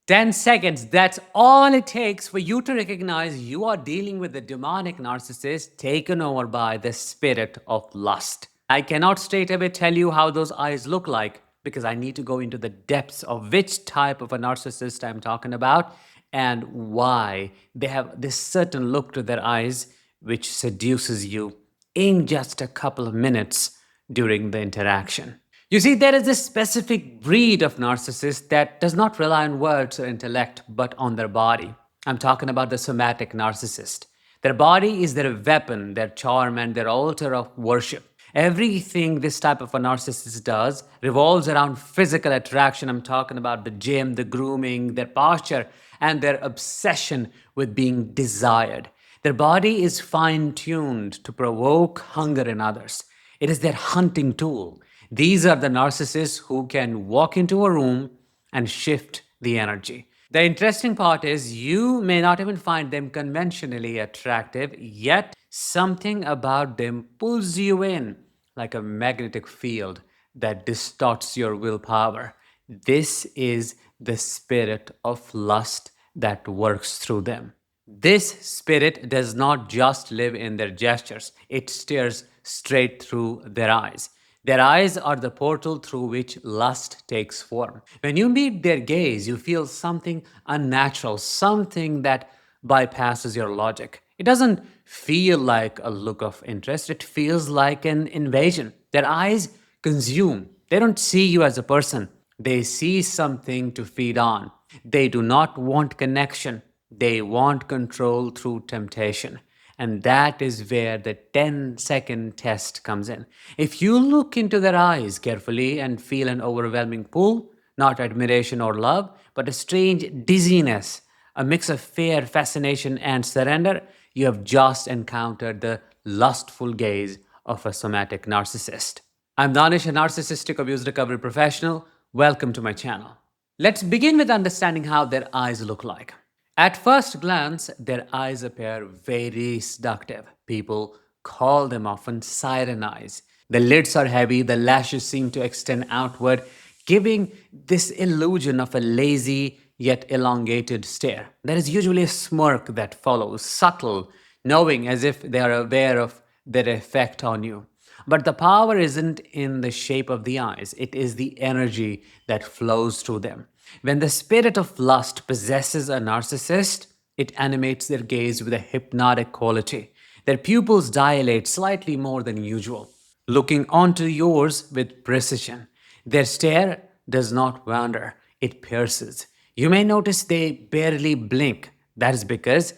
10 seconds, that's all it takes for you to recognize you are dealing with a demonic narcissist taken over by the spirit of lust. I cannot straight away tell you how those eyes look like because I need to go into the depths of which type of a narcissist I'm talking about and why they have this certain look to their eyes which seduces you in just a couple of minutes during the interaction. You see, there is a specific breed of narcissist that does not rely on words or intellect, but on their body. I'm talking about the somatic narcissist. Their body is their weapon, their charm, and their altar of worship. Everything this type of a narcissist does revolves around physical attraction. I'm talking about the gym, the grooming, their posture, and their obsession with being desired. Their body is fine tuned to provoke hunger in others. It is their hunting tool. These are the narcissists who can walk into a room and shift the energy. The interesting part is you may not even find them conventionally attractive, yet something about them pulls you in like a magnetic field that distorts your willpower. This is the spirit of lust that works through them. This spirit does not just live in their gestures, it stares straight through their eyes. Their eyes are the portal through which lust takes form. When you meet their gaze, you feel something unnatural, something that bypasses your logic. It doesn't feel like a look of interest, it feels like an invasion. Their eyes consume, they don't see you as a person, they see something to feed on. They do not want connection, they want control through temptation. And that is where the 10-second test comes in. If you look into their eyes carefully and feel an overwhelming pull, not admiration or love, but a strange dizziness, a mix of fear, fascination, and surrender, you have just encountered the lustful gaze of a somatic narcissist. I'm Danish, a narcissistic abuse recovery professional. Welcome to my channel. Let's begin with understanding how their eyes look like. At first glance, their eyes appear very seductive. People call them often siren eyes. The lids are heavy, the lashes seem to extend outward, giving this illusion of a lazy yet elongated stare. There is usually a smirk that follows, subtle, knowing as if they are aware of their effect on you. But the power isn't in the shape of the eyes, it is the energy that flows through them. When the spirit of lust possesses a narcissist, it animates their gaze with a hypnotic quality. Their pupils dilate slightly more than usual, looking onto yours with precision. Their stare does not wander, it pierces. You may notice they barely blink. That is because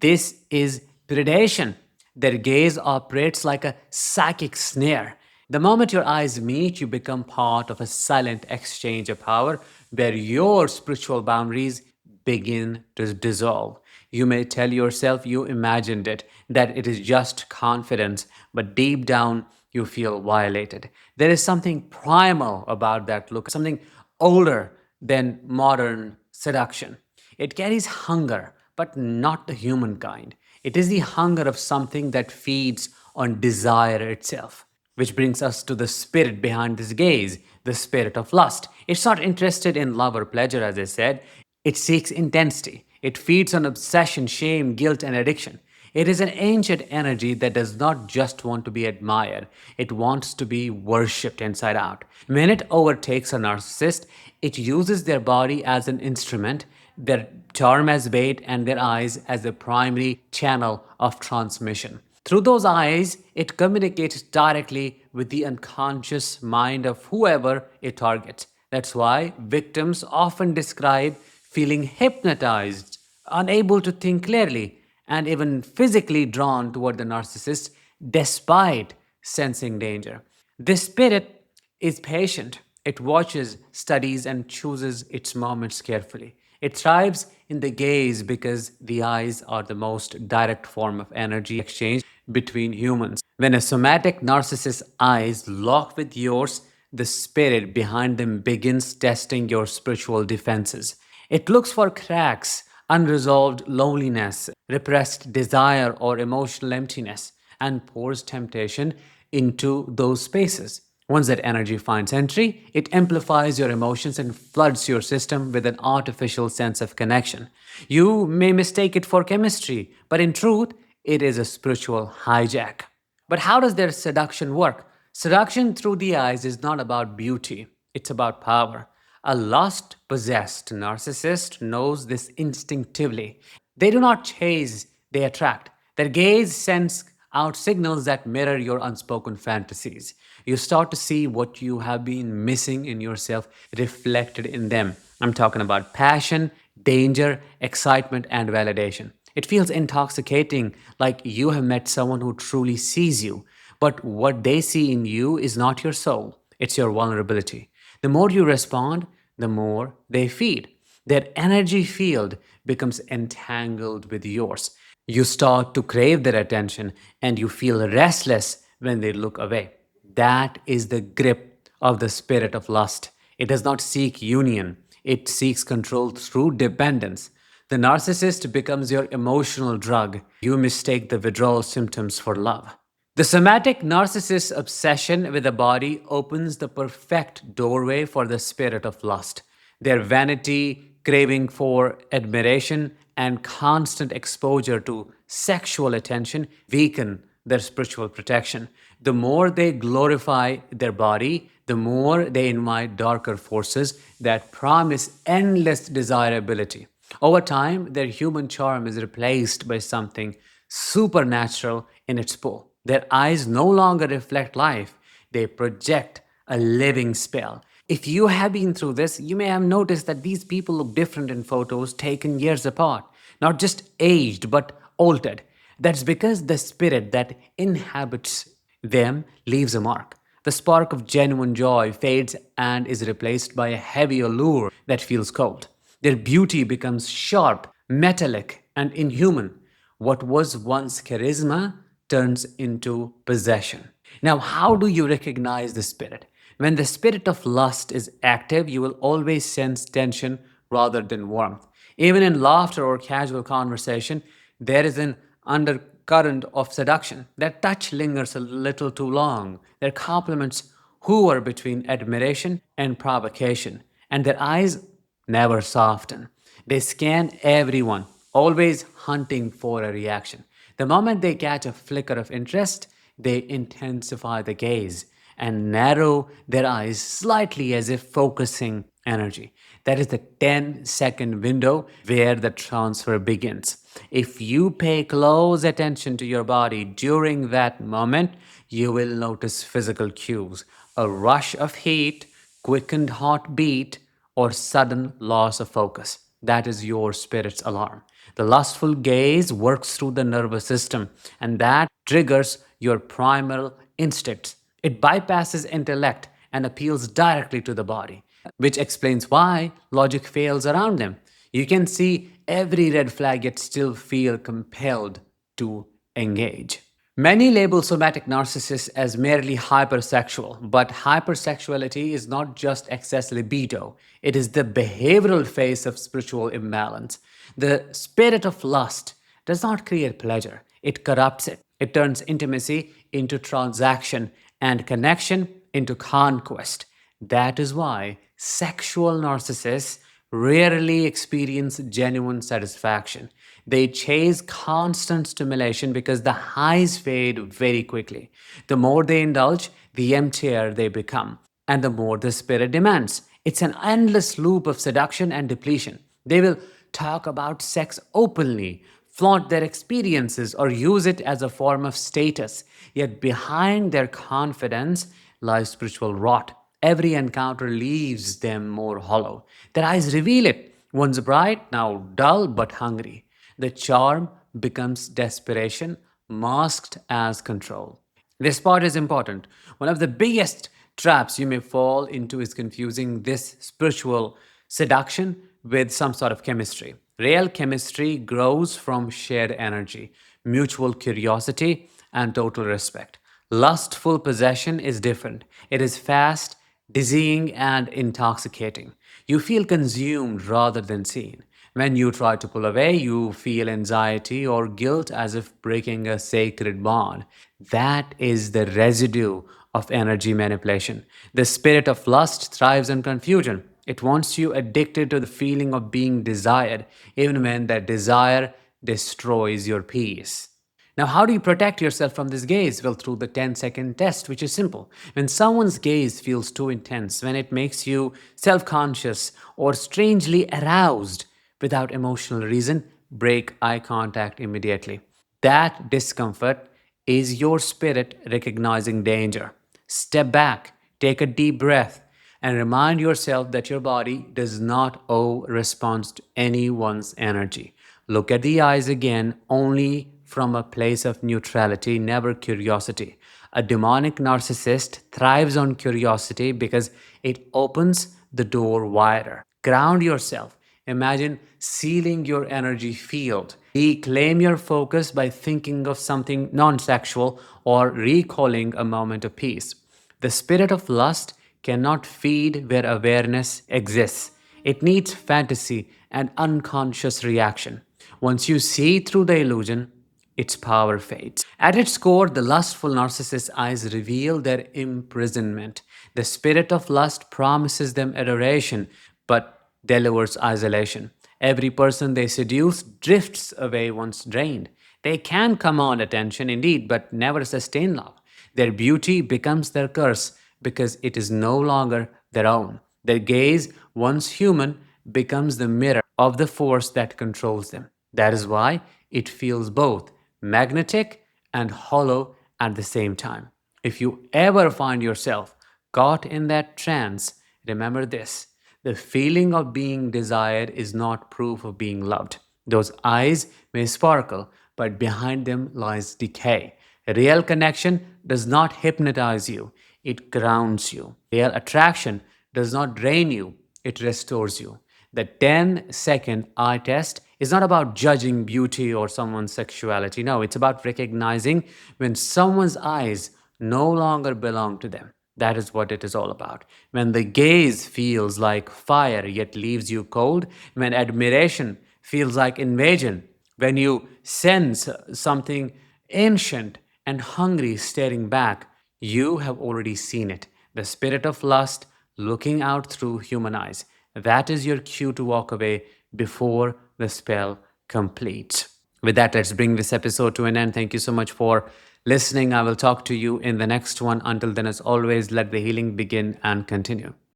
this is predation. Their gaze operates like a psychic snare. The moment your eyes meet, you become part of a silent exchange of power where your spiritual boundaries begin to dissolve. You may tell yourself you imagined it, that it is just confidence, but deep down you feel violated. There is something primal about that look, something older than modern seduction. It carries hunger, but not the human kind. It is the hunger of something that feeds on desire itself. Which brings us to the spirit behind this gaze, the spirit of lust. It's not interested in love or pleasure, as I said. It seeks intensity. It feeds on obsession, shame, guilt, and addiction. It is an ancient energy that does not just want to be admired, it wants to be worshipped inside out. When it overtakes a narcissist, it uses their body as an instrument, their charm as bait, and their eyes as the primary channel of transmission. Through those eyes, it communicates directly with the unconscious mind of whoever it targets. That's why victims often describe feeling hypnotized, unable to think clearly, and even physically drawn toward the narcissist despite sensing danger. This spirit is patient. It watches, studies, and chooses its moments carefully. It thrives in the gaze because the eyes are the most direct form of energy exchange between humans. When a somatic narcissist's eyes lock with yours, the spirit behind them begins testing your spiritual defenses. It looks for cracks, unresolved loneliness, repressed desire, or emotional emptiness, and pours temptation into those spaces. Once that energy finds entry, it amplifies your emotions and floods your system with an artificial sense of connection. You may mistake it for chemistry, but in truth, it is a spiritual hijack. But how does their seduction work? Seduction through the eyes is not about beauty, it's about power. A lust possessed narcissist knows this instinctively. They do not chase, they attract. Their gaze sends out signals that mirror your unspoken fantasies. You start to see what you have been missing in yourself reflected in them. I'm talking about passion, danger, excitement, and validation. It feels intoxicating, like you have met someone who truly sees you. But what they see in you is not your soul, it's your vulnerability. The more you respond, the more they feed. Their energy field becomes entangled with yours. You start to crave their attention and you feel restless when they look away. That is the grip of the spirit of lust. It does not seek union, it seeks control through dependence. The narcissist becomes your emotional drug. You mistake the withdrawal symptoms for love. The somatic narcissist's obsession with the body opens the perfect doorway for the spirit of lust. Their vanity, craving for admiration, and constant exposure to sexual attention weaken their spiritual protection. The more they glorify their body, the more they invite darker forces that promise endless desirability. Over time, their human charm is replaced by something supernatural in its pull. Their eyes no longer reflect life, they project a living spell. If you have been through this, you may have noticed that these people look different in photos taken years apart, not just aged, but altered. That's because the spirit that inhabits them leaves a mark. The spark of genuine joy fades and is replaced by a heavy allure that feels cold. Their beauty becomes sharp, metallic, and inhuman. What was once charisma turns into possession. Now, how do you recognize the spirit? When the spirit of lust is active, you will always sense tension rather than warmth. Even in laughter or casual conversation, there is an undercurrent of seduction. Their touch lingers a little too long. Their compliments hover between admiration and provocation, and their eyes never soften. They scan everyone, always hunting for a reaction. The moment they catch a flicker of interest, they intensify the gaze and narrow their eyes slightly as if focusing energy. That is the 10-second window where the transfer begins. If you pay close attention to your body during that moment, you will notice physical cues, a rush of heat, quickened heartbeat, or sudden loss of focus. That is your spirit's alarm. The lustful gaze works through the nervous system, and that triggers your primal instincts. It bypasses intellect and appeals directly to the body, which explains why logic fails around them. You can see every red flag yet still feel compelled to engage. Many label somatic narcissists as merely hypersexual, but hypersexuality is not just excess libido, it is the behavioral phase of spiritual imbalance. The spirit of lust does not create pleasure, it corrupts it. It turns intimacy into transaction and connection into conquest. That is why sexual narcissists rarely experience genuine satisfaction. They chase constant stimulation because the highs fade very quickly. The more they indulge, the emptier they become, and the more the spirit demands. It's an endless loop of seduction and depletion. They will talk about sex openly, flaunt their experiences, or use it as a form of status. Yet behind their confidence lies spiritual rot. Every encounter leaves them more hollow. Their eyes reveal it. Once bright, now dull but hungry. The charm becomes desperation, masked as control. This part is important. One of the biggest traps you may fall into is confusing this spiritual seduction with some sort of chemistry. Real chemistry grows from shared energy, mutual curiosity, and total respect. Lustful possession is different. It is fast, dizzying, and intoxicating. You feel consumed rather than seen. When you try to pull away, you feel anxiety or guilt as if breaking a sacred bond. That is the residue of energy manipulation. The spirit of lust thrives on confusion. It wants you addicted to the feeling of being desired, even when that desire destroys your peace. Now, how do you protect yourself from this gaze? Well, through the 10-second test, which is simple. When someone's gaze feels too intense, when it makes you self conscious or strangely aroused without emotional reason, break eye contact immediately. That discomfort is your spirit recognizing danger. Step back, take a deep breath, and remind yourself that your body does not owe response to anyone's energy. Look at the eyes again only from a place of neutrality, never curiosity. A demonic narcissist thrives on curiosity because it opens the door wider. Ground yourself. Imagine sealing your energy field. Reclaim your focus by thinking of something non sexual or recalling a moment of peace. The spirit of lust cannot feed where awareness exists. It needs fantasy and unconscious reaction. Once you see through the illusion, its power fades. At its core, the lustful narcissist's eyes reveal their imprisonment. The spirit of lust promises them adoration, but delivers isolation. Every person they seduce drifts away once drained. They can command attention, indeed, but never sustain love. Their beauty becomes their curse because it is no longer their own. Their gaze, once human, becomes the mirror of the force that controls them. That is why it feels both magnetic and hollow at the same time. If you ever find yourself caught in that trance, remember this: the feeling of being desired is not proof of being loved. Those eyes may sparkle, but behind them lies decay. Real connection does not hypnotize you, it grounds you. Real attraction does not drain you, it restores you. The 10-second eye test is not about judging beauty or someone's sexuality. No, it's about recognizing when someone's eyes no longer belong to them. That is what it is all about. When the gaze feels like fire yet leaves you cold, when admiration feels like invasion, when you sense something ancient and hungry staring back, you have already seen it. The spirit of lust looking out through human eyes. That is your cue to walk away before the spell completes. With that, let's bring this episode to an end. Thank you so much for listening. I will talk to you in the next one. Until then, as always, let the healing begin and continue.